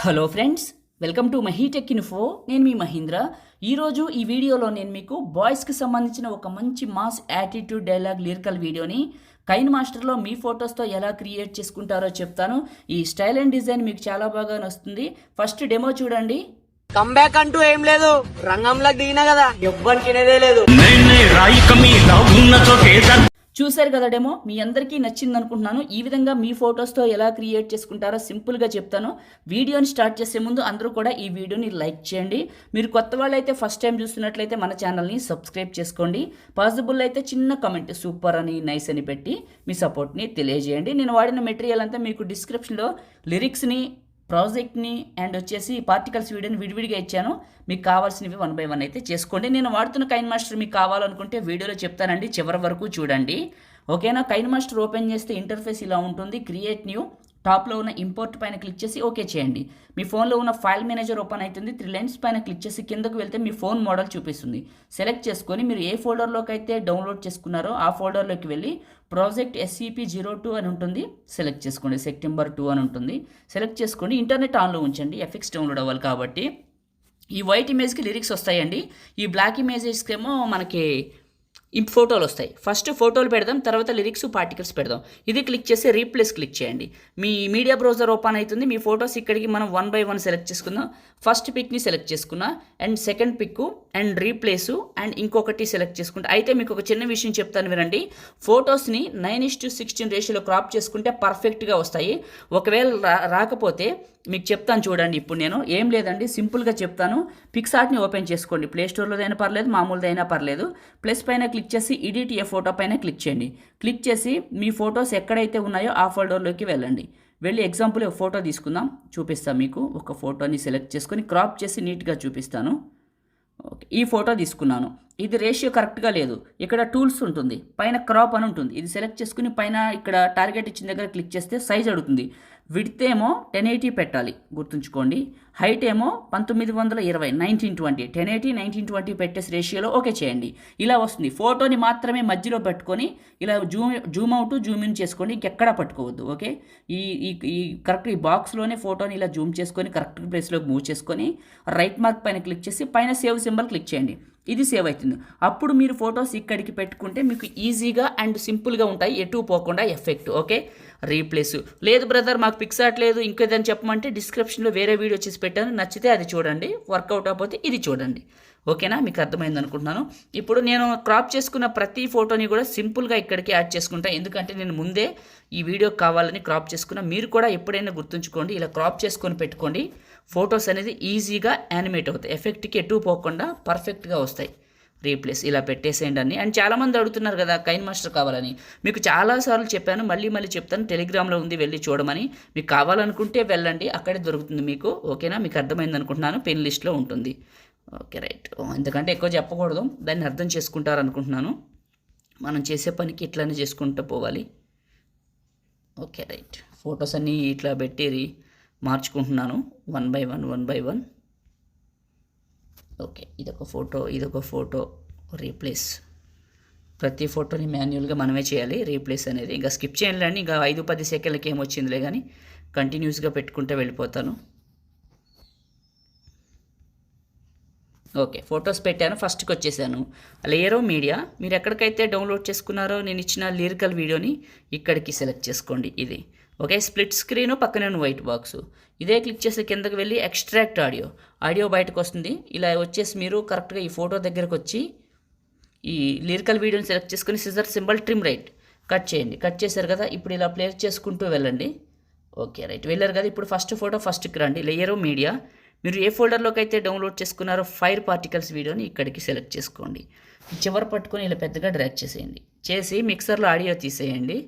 Hello friends, welcome to MahiTech info. నేను మీ మహీంద్ర. ఈరోజు ఈ వీడియోలో నేను మీకు బాయ్స్కి సంబంధించిన ఒక మంచి మాస్ యాటిట్యూడ్ డైలాగ్ లిరికల్ వీడియోని కైన్ మాస్టర్లో మీ ఫొటోస్తో ఎలా క్రియేట్ చేసుకుంటారో చెప్తాను. ఈ స్టైల్ అండ్ డిజైన్ మీకు చాలా బాగా నచ్చుతుంది. ఫస్ట్ డెమో చూడండి. కంబ్యాక్ అంటూ ఏం లేదు, రంగంలోకి దిగినా కదా ఎవ్వరికి లేదు. చూశారు కదా డెమో, మీ అందరికీ నచ్చింది అనుకుంటున్నాను. ఈ విధంగా మీ ఫొటోస్తో ఎలా క్రియేట్ చేసుకుంటారో సింపుల్గా చెప్తాను. వీడియోని స్టార్ట్ చేసే ముందు అందరూ కూడా ఈ వీడియోని లైక్ చేయండి. మీరు కొత్త వాళ్ళైతే ఫస్ట్ టైం చూస్తున్నట్లయితే మన ఛానల్ని సబ్స్క్రైబ్ చేసుకోండి. పాసిబుల్ అయితే చిన్న కమెంట్ సూపర్ అని నైస్ అని పెట్టి మీ సపోర్ట్ని తెలియజేయండి. నేను వాడిన మెటీరియల్ అంతా మీకు డిస్క్రిప్షన్లో లిరిక్స్ని, ప్రాజెక్ట్ని అండ్ వచ్చేసి పార్టికల్స్ వీడియోని విడివిడిగా ఇచ్చాను. మీకు కావాల్సినవి 1 by 1 అయితే చేసుకోండి. నేను వాడుతున్న కైన్ మాస్టర్ మీకు కావాలనుకుంటే వీడియోలో చెప్తానండి, చివరి వరకు చూడండి. ఓకేనా? కైన్ మాస్టర్ ఓపెన్ చేస్తే ఇంటర్ఫేస్ ఇలా ఉంటుంది. క్రియేట్ న్యూ, టాప్లో ఉన్న ఇంపోర్ట్ పైన క్లిక్ చేసి ఓకే చేయండి. మీ ఫోన్లో ఉన్న ఫైల్ మేనేజర్ ఓపెన్ అవుతుంది. 3 లైన్స్ పైన క్లిక్ చేసి కిందకు వెళ్తే మీ ఫోన్ మోడల్ చూపిస్తుంది. సెలెక్ట్ చేసుకొని మీరు ఏ ఫోల్డర్లోకి అయితే డౌన్లోడ్ చేసుకున్నారో ఆ ఫోల్డర్లోకి వెళ్ళి ప్రాజెక్ట్ SCP-02 అని ఉంటుంది, సెలెక్ట్ చేసుకోండి. సెప్టెంబర్ 2 అని ఉంటుంది, సెలెక్ట్ చేసుకోండి. ఇంటర్నెట్ ఆన్లో ఉంచండి, ఎఫెక్ట్స్ డౌన్లోడ్ అవ్వాలి కాబట్టి. ఈ వైట్ ఇమేజ్కి లిరిక్స్ వస్తాయండి. ఈ బ్లాక్ ఇమేజెస్కి ఏమో మనకి ఫోటోలు వస్తాయి. ఫస్ట్ ఫోటోలు పెడదాం, తర్వాత లిరిక్స్, పార్టికల్స్ పెడదాం. ఇది క్లిక్ చేసి రీప్లేస్ క్లిక్ చేయండి. మీ మీడియా బ్రౌజర్ ఓపెన్ అవుతుంది. మీ ఫొటోస్ ఇక్కడికి మనం 1 by 1 సెలెక్ట్ చేసుకుందాం. ఫస్ట్ పిక్ని సెలెక్ట్ చేసుకున్నా and second pick and replace and ఇంకొకటి సెలెక్ట్ చేసుకుంటా. అయితే మీకు ఒక చిన్న విషయం చెప్తాను వినండి. ఫొటోస్ని 9:16 రేషియోలో క్రాప్ చేసుకుంటే పర్ఫెక్ట్గా వస్తాయి. ఒకవేళ రాకపోతే మీకు చెప్తాను చూడండి. ఇప్పుడు నేను ఏం లేదండి, సింపుల్గా చెప్తాను. పిక్సార్ట్ని ఓపెన్ చేసుకోండి. ప్లేస్టోర్లోదైనా పర్లేదు, మామూలుదైనా పర్లేదు. ప్లస్ పైన క్లిక్ చేసి ఎడిట్ ఏ ఫోటో పైన క్లిక్ చేయండి. క్లిక్ చేసి మీ ఫొటోస్ ఎక్కడైతే ఉన్నాయో ఆ ఫోల్డర్లోకి వెళ్ళండి. వెళ్ళి ఎగ్జాంపుల్ ఒక ఫోటో తీసుకుందాం, చూపిస్తాను మీకు. ఒక ఫోటోని సెలెక్ట్ చేసుకొని క్రాప్ చేసి నీట్గా చూపిస్తాను. ఓకే, ఈ ఫోటో తీసుకున్నాను. ఇది రేషియో కరెక్ట్గా లేదు. ఇక్కడ టూల్స్ ఉంటుంది, పైన క్రాప్ అని ఉంటుంది. ఇది సెలెక్ట్ చేసుకుని పైన ఇక్కడ టార్గెట్ ఇచ్చిన దగ్గర క్లిక్ చేస్తే సైజ్ అడుగుతుంది. విడ్త్ ఏమో 1080 పెట్టాలి, గుర్తుంచుకోండి. హైట్ ఏమో 1920 1920 1080 1920 పెట్టేసి రేషియోలో ఓకే చేయండి. ఇలా వస్తుంది. ఫోటోని మాత్రమే మధ్యలో పెట్టుకొని ఇలా జూమ్ అవుట్ జూమ్ ఇన్ చేసుకోండి, ఇంకెక్కడా పట్టుకోవద్దు. ఓకే, ఈ కరెక్ట్ ఈ బాక్స్లోనే ఫోటోని ఇలా జూమ్ చేసుకొని కరెక్ట్ ప్లేస్లోకి మూవ్ చేసుకొని రైట్ మార్క్ పైన క్లిక్ చేసి పైన సేవ్ సింబల్ క్లిక్ చేయండి. ఇది సేవ్ అవుతుంది. అప్పుడు మీరు ఫొటోస్ ఇక్కడికి పెట్టుకుంటే మీకు ఈజీగా అండ్ సింపుల్గా ఉంటాయి, ఎటు పోకుండా ఎఫెక్ట్. ఓకే, రీప్లేస్ లేదు బ్రదర్ మాకు పిక్సార్ట్ లేదు ఇంకేదని చెప్పమంటే డిస్క్రిప్షన్లో వేరే వీడియో చేసి పెట్టాను, నచ్చితే అది చూడండి, వర్కౌట్ అయిపోతే ఇది చూడండి. ఓకేనా? మీకు అర్థమైంది అనుకుంటున్నాను. ఇప్పుడు నేను క్రాప్ చేసుకున్న ప్రతి ఫోటోని కూడా సింపుల్గా ఇక్కడికి యాడ్ చేసుకుంటాను, ఎందుకంటే నేను ముందే ఈ వీడియో కావాలని క్రాప్ చేసుకున్నా. మీరు కూడా ఎప్పుడైనా గుర్తుంచుకోండి, ఇలా క్రాప్ చేసుకొని పెట్టుకోండి. ఫొటోస్ అనేది ఈజీగా యానిమేట్ అవుతాయి, ఎఫెక్ట్కి ఎటు పోకుండా పర్ఫెక్ట్గా వస్తాయి. రీప్లేస్ ఇలా పెట్టేసేయండి అన్ని. అండ్ చాలామంది అడుగుతున్నారు కదా కైన్ మాస్టర్ కావాలని. మీకు చాలాసార్లు చెప్పాను, మళ్ళీ చెప్తాను. టెలిగ్రామ్లో ఉంది, వెళ్ళి చూడమని. మీకు కావాలనుకుంటే వెళ్ళండి, అక్కడే దొరుకుతుంది మీకు. ఓకేనా? మీకు అర్థమైంది అనుకుంటున్నాను. పెన్ లిస్ట్లో ఉంటుంది. Okay, right. ఎందుకంటే ఎక్కువ చెప్పకూడదు, దాన్ని అర్థం చేసుకుంటారు అనుకుంటున్నాను. మనం చేసే పనికి ఇట్లానే చేసుకుంటూ పోవాలి. Okay, right. ఫొటోస్ అన్నీ ఇట్లా పెట్టి మార్చుకుంటున్నాను 1 by 1. ఓకే, ఇదొక ఫోటో రీప్లేస్. ప్రతి ఫోటోని మాన్యువల్గా మనమే చేయాలి రీప్లేస్ అనేది. ఇంకా స్కిప్ చేయాలండి, ఇంకా 5-10 సెకండ్లకి ఏమొచ్చిందిలే కానీ కంటిన్యూస్గా పెట్టుకుంటూ వెళ్ళిపోతాను. ఓకే, ఫొటోస్ పెట్టాను. ఫస్ట్కి వచ్చేసాను. లేయరో మీడియా, మీరు ఎక్కడికైతే డౌన్లోడ్ చేసుకున్నారో నేను ఇచ్చిన లిరికల్ వీడియోని ఇక్కడికి సెలెక్ట్ చేసుకోండి. ఇది ఓకే, స్ప్లిట్ స్క్రీను, పక్కనే వైట్ బాక్స్. ఇదే క్లిక్ చేసి కిందకి వెళ్ళి ఎక్స్ట్రాక్ట్ ఆడియో బయటకు వస్తుంది. ఇలా వచ్చేసి మీరు కరెక్ట్గా ఈ ఫోటో దగ్గరకు వచ్చి ఈ లిరికల్ వీడియోని సెలెక్ట్ చేసుకుని scissor symbol trim right cut చేయండి. కట్ చేశారు కదా, ఇప్పుడు ఇలా ప్లే చేసుకుంటూ వెళ్ళండి. Okay, right. వెళ్ళారు కదా, ఇప్పుడు ఫస్ట్ ఫోటో ఫస్ట్కి రండి. లేయరో మీడియా, మీరు ఏ ఫోల్డర్లోకి అయితే డౌన్లోడ్ చేసుకున్నారో ఫైర్ పార్టికల్స్ వీడియోని ఇక్కడికి సెలెక్ట్ చేసుకోండి. చివరి పట్టుకొని ఇలా పెద్దగా డ్రాగ్ చేసేయండి. చేసి మిక్సర్లో ఆడియో తీసేయండి.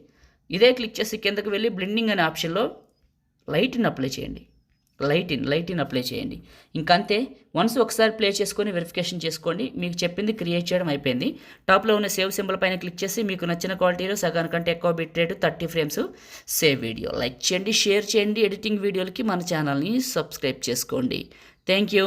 ఇదే క్లిక్ చేసి కిందకి వెళ్ళి బ్లెండింగ్ అనే ఆప్షన్లో లైట్ ఇన్ అప్లై చేయండి. ఇంకంతే. వన్స్ ఒకసారి ప్లే చేసుకొని వెరిఫికేషన్ చేసుకోండి. మీకు చెప్పింది క్రియేట్ చేయడం అయిపోయింది. టాప్లో ఉన్న సేవ్ సింబల్ పైన క్లిక్ చేసి మీకు నచ్చిన క్వాలిటీలో సగానికంటే ఎక్కువ bit rate 30 frames save video. Like చేయండి, షేర్ చేయండి. ఎడిటింగ్ వీడియోలకి మన ఛానల్ని సబ్స్క్రైబ్ చేసుకోండి. Thank you.